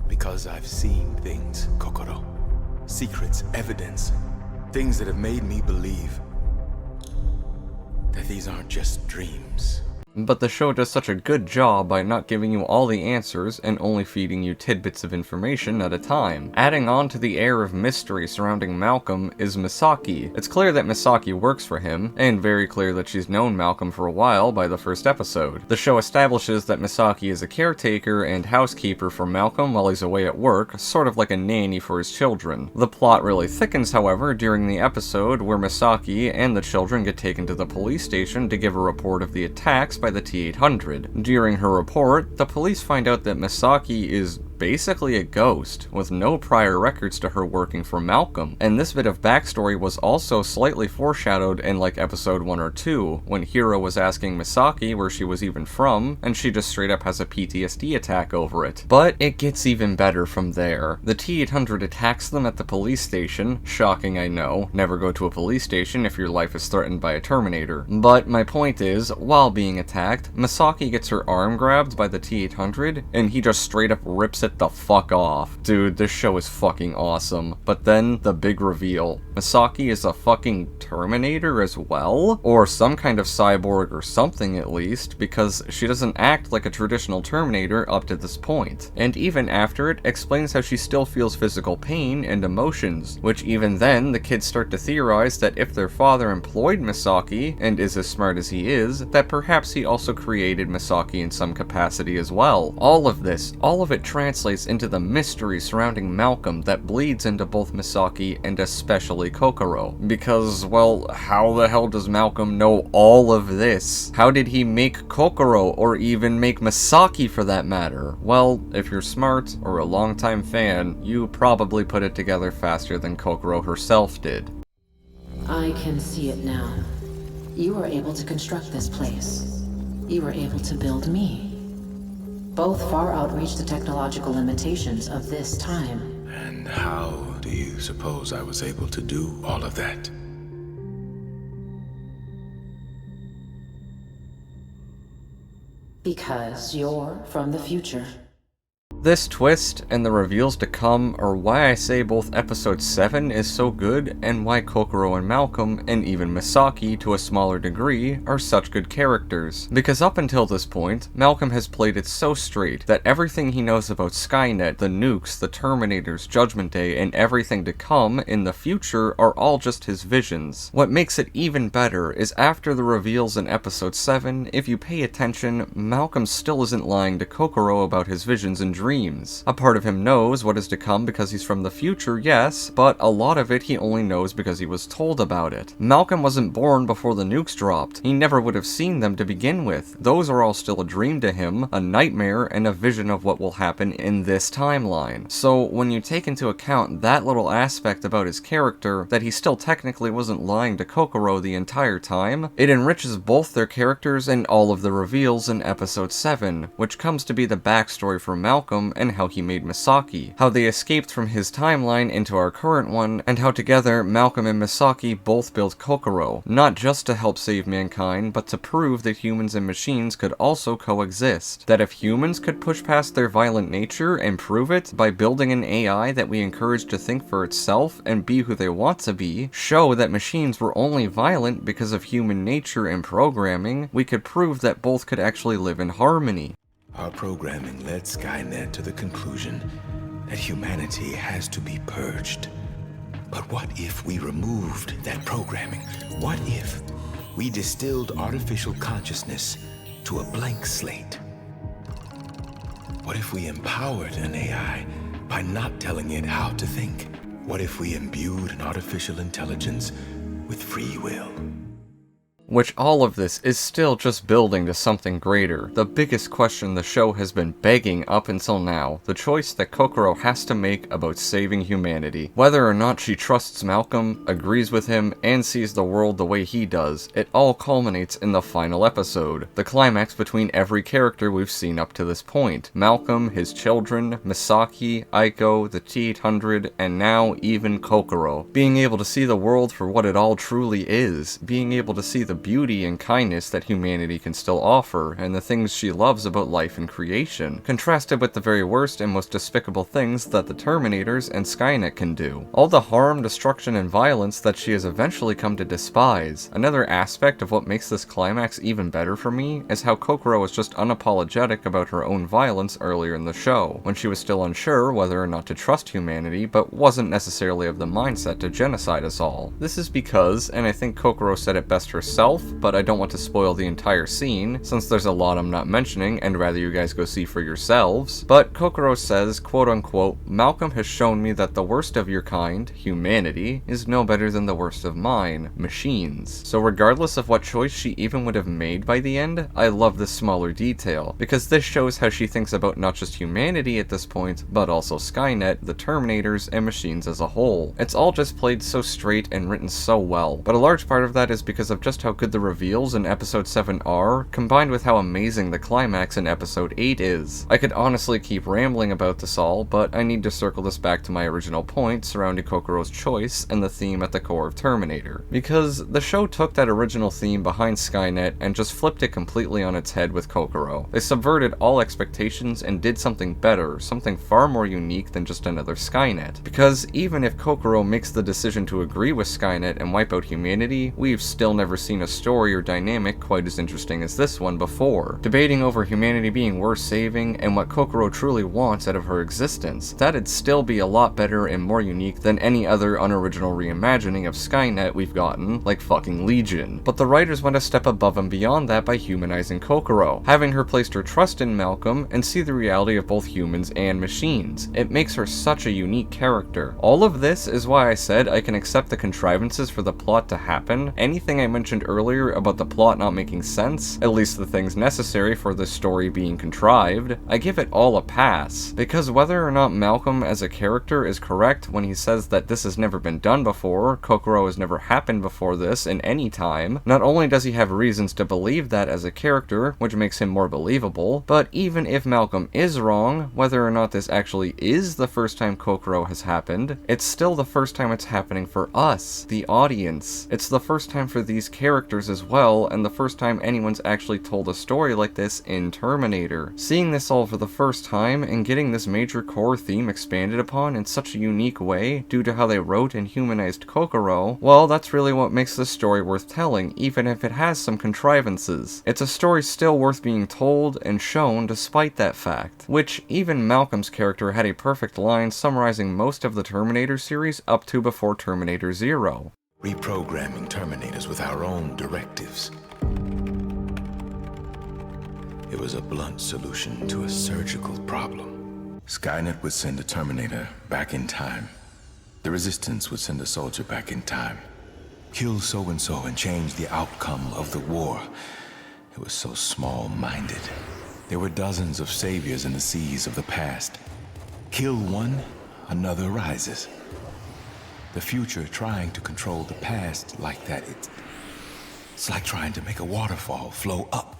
Because I've seen things, Kokoro. Secrets, evidence. Things that have made me believe that these aren't just dreams. But the show does such a good job by not giving you all the answers and only feeding you tidbits of information at a time. Adding on to the air of mystery surrounding Malcolm is Misaki. It's clear that Misaki works for him, and very clear that she's known Malcolm for a while by the first episode. The show establishes that Misaki is a caretaker and housekeeper for Malcolm while he's away at work, sort of like a nanny for his children. The plot really thickens, however, during the episode where Misaki and the children get taken to the police station to give a report of the attacks by by the T-800. During her report, the police find out that Misaki is basically a ghost, with no prior records to her working for Malcolm, and this bit of backstory was also slightly foreshadowed in like episode 1 or 2, when Hiro was asking Misaki where she was even from, and she just straight up has a PTSD attack over it. But it gets even better from there. The T-800 attacks them at the police station, shocking I know, never go to a police station if your life is threatened by a Terminator. But my point is, while being attacked, Misaki gets her arm grabbed by the T-800, and he just straight up rips it the fuck off. Dude, this show is fucking awesome. But then, the big reveal. Misaki is a fucking Terminator as well? Or some kind of cyborg or something at least, because she doesn't act like a traditional Terminator up to this point. And even after it, explains how she still feels physical pain and emotions, which even then, the kids start to theorize that if their father employed Misaki, and is as smart as he is, that perhaps he also created Misaki in some capacity as well. All of it translates into the mystery surrounding Malcolm that bleeds into both Misaki and especially Kokoro. Because, well, how the hell does Malcolm know all of this? How did he make Kokoro, or even make Misaki for that matter? Well, if you're smart, or a longtime fan, you probably put it together faster than Kokoro herself did. I can see it now. You were able to construct this place. You were able to build me. Both far outreach the technological limitations of this time. And how do you suppose I was able to do all of that? Because you're from the future. This twist, and the reveals to come, are why I say both episode 7 is so good, and why Kokoro and Malcolm, and even Misaki to a smaller degree, are such good characters. Because up until this point, Malcolm has played it so straight that everything he knows about Skynet, the nukes, the Terminators, Judgment Day, and everything to come in the future are all just his visions. What makes it even better is after the reveals in episode 7, if you pay attention, Malcolm still isn't lying to Kokoro about his visions and dreams. A part of him knows what is to come because he's from the future, yes, but a lot of it he only knows because he was told about it. Malcolm wasn't born before the nukes dropped. He never would have seen them to begin with. Those are all still a dream to him, a nightmare, and a vision of what will happen in this timeline. So when you take into account that little aspect about his character, that he still technically wasn't lying to Kokoro the entire time, it enriches both their characters and all of the reveals in episode 7, which comes to be the backstory for Malcolm and how he made Misaki, how they escaped from his timeline into our current one, and how together Malcolm and Misaki both built Kokoro, not just to help save mankind, but to prove that humans and machines could also coexist. That if humans could push past their violent nature and prove it by building an AI that we encourage to think for itself and be who they want to be, show that machines were only violent because of human nature and programming, we could prove that both could actually live in harmony. Our programming led Skynet to the conclusion that humanity has to be purged. But what if we removed that programming? What if we distilled artificial consciousness to a blank slate? What if we empowered an AI by not telling it how to think? What if we imbued an artificial intelligence with free will? Which all of this is still just building to something greater. The biggest question the show has been begging up until now, the choice that Kokoro has to make about saving humanity. Whether or not she trusts Malcolm, agrees with him, and sees the world the way he does, it all culminates in the final episode, the climax between every character we've seen up to this point. Malcolm, his children, Misaki, Eiko, the T-800, and now even Kokoro. Being able to see the world for what it all truly is, being able to see the beauty and kindness that humanity can still offer, and the things she loves about life and creation, contrasted with the very worst and most despicable things that the Terminators and Skynet can do. All the harm, destruction, and violence that she has eventually come to despise. Another aspect of what makes this climax even better for me is how Kokoro was just unapologetic about her own violence earlier in the show, when she was still unsure whether or not to trust humanity, but wasn't necessarily of the mindset to genocide us all. This is because, and I think Kokoro said it best herself itself, but I don't want to spoil the entire scene, since there's a lot I'm not mentioning and rather you guys go see for yourselves. But Kokoro says, quote unquote, "Malcolm has shown me that the worst of your kind, humanity, is no better than the worst of mine, machines." So regardless of what choice she even would have made by the end, I love this smaller detail, because this shows how she thinks about not just humanity at this point, but also Skynet, the Terminators, and machines as a whole. It's all just played so straight and written so well, but a large part of that is because of just how good the reveals in episode 7 are, combined with how amazing the climax in episode 8 is. I could honestly keep rambling about this all, but I need to circle this back to my original point surrounding Kokoro's choice and the theme at the core of Terminator, because the show took that original theme behind Skynet and just flipped it completely on its head with Kokoro. They subverted all expectations and did something better, something far more unique than just another Skynet. Because even if Kokoro makes the decision to agree with Skynet and wipe out humanity, we've still never seen a story or dynamic quite as interesting as this one before. Debating over humanity being worth saving and what Kokoro truly wants out of her existence, that'd still be a lot better and more unique than any other unoriginal reimagining of Skynet we've gotten, like fucking Legion. But the writers went a step above and beyond that by humanizing Kokoro, having her place her trust in Malcolm and see the reality of both humans and machines. It makes her such a unique character. All of this is why I said I can accept the contrivances for the plot to happen. Anything I mentioned earlier about the plot not making sense, at least the things necessary for this story being contrived, I give it all a pass. Because whether or not Malcolm as a character is correct when he says that this has never been done before, Kokoro has never happened before this in any time, not only does he have reasons to believe that as a character, which makes him more believable, but even if Malcolm is wrong, whether or not this actually is the first time Kokoro has happened, it's still the first time it's happening for us, the audience. It's the first time for these characters as well, and the first time anyone's actually told a story like this in Terminator. Seeing this all for the first time, and getting this major core theme expanded upon in such a unique way, due to how they wrote and humanized Kokoro, well, that's really what makes this story worth telling, even if it has some contrivances. It's a story still worth being told and shown despite that fact, which even Malcolm's character had a perfect line summarizing most of the Terminator series up to before Terminator Zero. Reprogramming Terminators with our own directives. It was a blunt solution to a surgical problem. Skynet would send a Terminator back in time. The Resistance would send a soldier back in time. Kill so-and-so and change the outcome of the war. It was so small-minded. There were dozens of saviors in the seas of the past. Kill one, another rises. The future trying to control the past like that, it's like trying to make a waterfall flow up.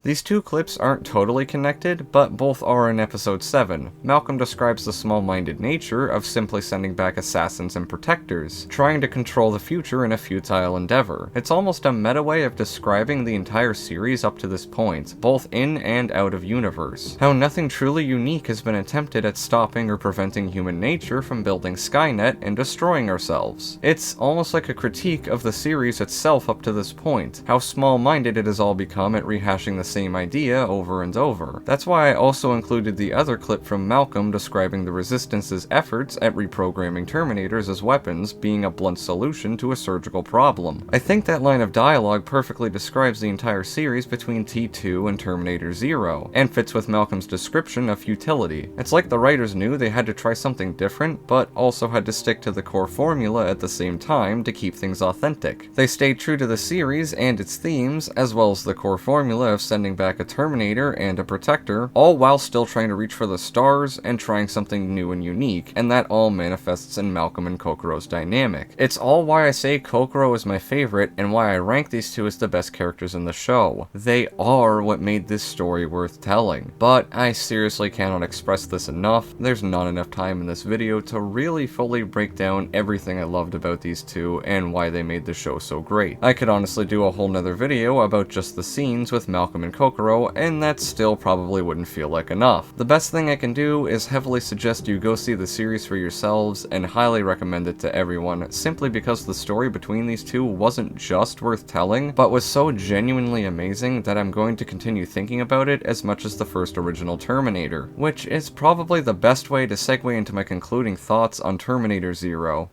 These two clips aren't totally connected, but both are in episode 7. Malcolm describes the small-minded nature of simply sending back assassins and protectors, trying to control the future in a futile endeavor. It's almost a meta way of describing the entire series up to this point, both in and out of universe. How nothing truly unique has been attempted at stopping or preventing human nature from building Skynet and destroying ourselves. It's almost like a critique of the series itself up to this point, how small-minded it has all become at rehashing the same idea over and over. That's why I also included the other clip from Malcolm describing the Resistance's efforts at reprogramming Terminators as weapons being a blunt solution to a surgical problem. I think that line of dialogue perfectly describes the entire series between T2 and Terminator Zero, and fits with Malcolm's description of futility. It's like the writers knew they had to try something different, but also had to stick to the core formula at the same time to keep things authentic. They stayed true to the series and its themes, as well as the core formula of sending back a Terminator and a Protector, all while still trying to reach for the stars and trying something new and unique, and that all manifests in Malcolm and Kokoro's dynamic. It's all why I say Kokoro is my favorite, and why I rank these two as the best characters in the show. They are what made this story worth telling. But I seriously cannot express this enough. There's not enough time in this video to really fully break down everything I loved about these two and why they made the show so great. I could honestly do a whole nother video about just the scenes with Malcolm and Kokoro, and that still probably wouldn't feel like enough. The best thing I can do is heavily suggest you go see the series for yourselves and highly recommend it to everyone, simply because the story between these two wasn't just worth telling, but was so genuinely amazing that I'm going to continue thinking about it as much as the first original Terminator, which is probably the best way to segue into my concluding thoughts on Terminator Zero.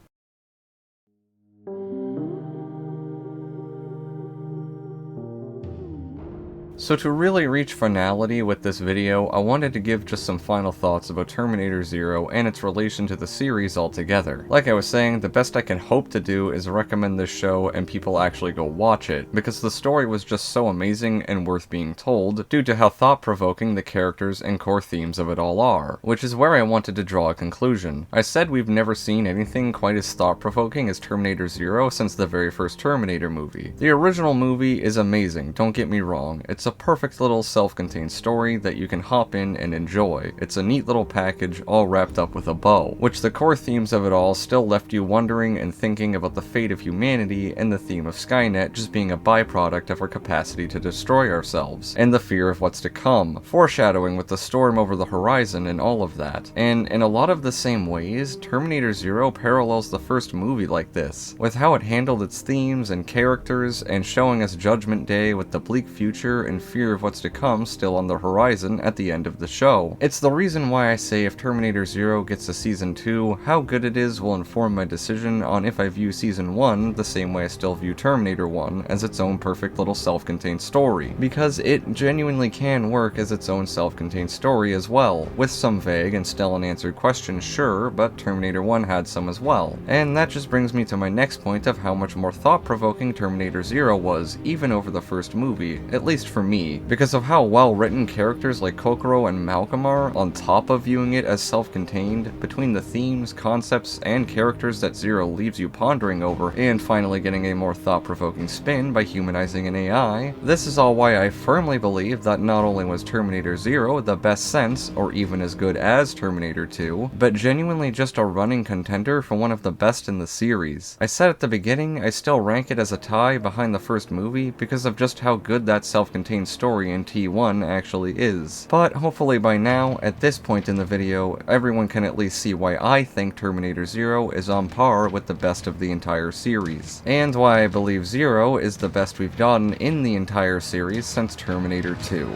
So to really reach finality with this video, I wanted to give just some final thoughts about Terminator Zero and its relation to the series altogether. Like I was saying, the best I can hope to do is recommend this show and people actually go watch it, because the story was just so amazing and worth being told, due to how thought-provoking the characters and core themes of it all are, which is where I wanted to draw a conclusion. I said we've never seen anything quite as thought-provoking as Terminator Zero since the very first Terminator movie. The original movie is amazing, don't get me wrong. It's a perfect little self-contained story that you can hop in and enjoy. It's a neat little package all wrapped up with a bow, which the core themes of it all still left you wondering and thinking about the fate of humanity and the theme of Skynet just being a byproduct of our capacity to destroy ourselves, and the fear of what's to come, foreshadowing with the storm over the horizon and all of that. And in a lot of the same ways, Terminator Zero parallels the first movie like this, with how it handled its themes and characters, and showing us Judgment Day with the bleak future and fear of what's to come still on the horizon at the end of the show. It's the reason why I say if Terminator Zero gets a Season 2, how good it is will inform my decision on if I view Season 1 the same way I still view Terminator 1 as its own perfect little self-contained story, because it genuinely can work as its own self-contained story as well, with some vague and still unanswered questions, sure, but Terminator 1 had some as well. And that just brings me to my next point of how much more thought-provoking Terminator Zero was, even over the first movie, at least for me, because of how well-written characters like Kokoro and Malcolm are, on top of viewing it as self-contained, between the themes, concepts, and characters that Zero leaves you pondering over, and finally getting a more thought-provoking spin by humanizing an AI. This is all why I firmly believe that not only was Terminator Zero the best since, or even as good as Terminator 2, but genuinely just a running contender for one of the best in the series. I said at the beginning, I still rank it as a tie behind the first movie because of just how good that self-contained story in T1 actually is. But hopefully by now, at this point in the video, everyone can at least see why I think Terminator Zero is on par with the best of the entire series, and why I believe Zero is the best we've gotten in the entire series since Terminator 2.